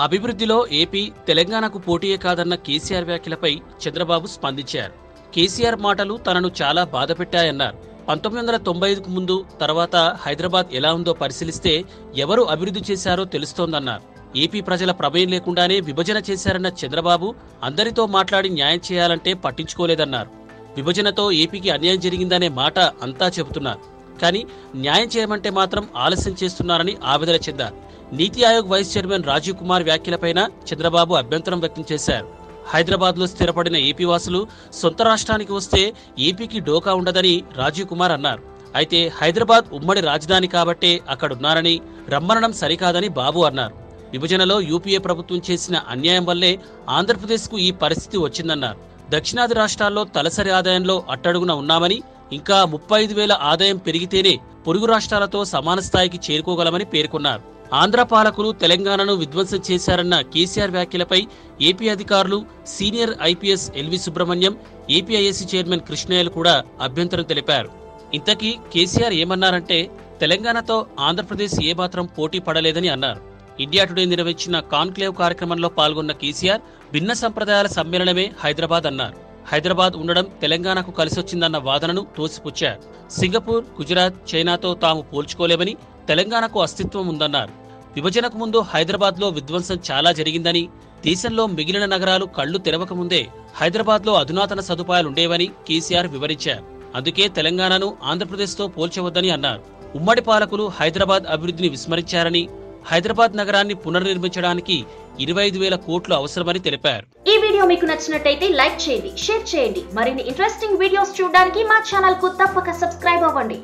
అభివృద్ధిలో ఏపీ తెలంగాణకు పోటీయే కాదన్న కేసీఆర్ వ్యాఖ్యలపై చంద్రబాబు స్పందించారు. కేసీఆర్ మాటలు తనను చాలా బాధపెట్టాయన్నారు. 1995కు ముందు తర్వాత హైదరాబాద్ ఎలా ఉందో పరిశీలిస్తే ఎవరు అభివృద్ధి చేశారో తెలుస్తోందన్నారు. ఏపీ ప్రజల ప్రమేయం లేకుండానే విభజన చేశారన్న చంద్రబాబు అందరితో మాట్లాడి న్యాయం చేయాలంటే పట్టించుకోలేదన్నారు. విభజనతో ఏపీకి అన్యాయం జరిగిందనే మాట అంతా చెబుతున్నారు. కానీ న్యాయం చేయమంటే మాత్రం ఆలస్యం చేస్తున్నారని ఆవేదన చెందారు. నీతి ఆయోగ్ వైస్ చైర్మన్ రాజీవ్ కుమార్ వ్యాఖ్యలపైన చంద్రబాబు అభ్యంతరం వ్యక్తం చేశారు. హైదరాబాద్లో స్థిరపడిన ఏపీ వాసులు సొంత రాష్ట్రానికి వస్తే ఏపీకి డోకా ఉండదని రాజీవ్ కుమార్ అన్నారు. అయితే హైదరాబాద్ ఉమ్మడి రాజధాని కాబట్టే అక్కడున్నారని, రమ్మనడం సరికాదని బాబు అన్నారు. విభజనలో యూపీఏ ప్రభుత్వం చేసిన అన్యాయం వల్లే ఆంధ్రప్రదేశ్కు ఈ పరిస్థితి వచ్చిందన్నారు. దక్షిణాది రాష్ట్రాల్లో తలసరి ఆదాయంలో అట్టడుగున ఉన్నామని, ఇంకా 35,000 ఆదాయం పెరిగితేనే పొరుగు రాష్ట్రాలతో సమాన స్థాయికి చేరుకోగలమని పేర్కొన్నారు. ఆంధ్ర పాలకులు తెలంగాణను విధ్వంసం చేశారన్న కేసీఆర్ వ్యాఖ్యలపై ఏపీ అధికారులు, senior IPS L V Subrahmanyam, APIAC chairman కృష్ణయ్యలు కూడా అభ్యంతరం తెలిపారు. ఇంతకీ కేసీఆర్ ఏమన్నారంటే, తెలంగాణతో ఆంధ్రప్రదేశ్ ఏమాత్రం పోటీ పడలేదని అన్నారు. ఇండియా టుడే నిర్వహించిన కాన్క్లేవ్ కార్యక్రమంలో పాల్గొన్న కేసీఆర్ భిన్న సంప్రదాయాల సమ్మేళనమే హైదరాబాద్ అన్నారు. హైదరాబాద్ ఉండడం తెలంగాణకు కలిసొచ్చిందన్న వాదనను తోసిపుచ్చారు. సింగపూర్, గుజరాత్, చైనాతో తాము పోల్చుకోలేమని, తెలంగాణకు అస్తిత్వం ఉందన్నారు. విభజనకు ముందు హైదరాబాద్లో విధ్వంసం చాలా జరిగిందని, దేశంలో మిగిలిన నగరాలు కళ్లు తెరవకముందే హైదరాబాద్లో అధునాతన సదుపాయాలుండేవని కేసీఆర్ వివరించారు. అందుకే తెలంగాణను ఆంధ్రప్రదేశ్తో పోల్చవద్దని అన్నారు. ఉమ్మడి పాలకులు హైదరాబాద్ అభివృద్ధిని విస్మరించారని, హైదరాబాద్ నగరాన్ని పునర్నిర్మించడానికి 25,000 కోట్లు అవసరమని తెలిపారు. ఈ వీడియో మీకు నచ్చినట్టయితే లైక్ చేయండి, షేర్ చేయండి. మరిన్ని ఇంట్రెస్టింగ్ వీడియోస్ చూడడానికి మా ఛానల్ కు తప్పక సబ్స్క్రైబ్ అవ్వండి.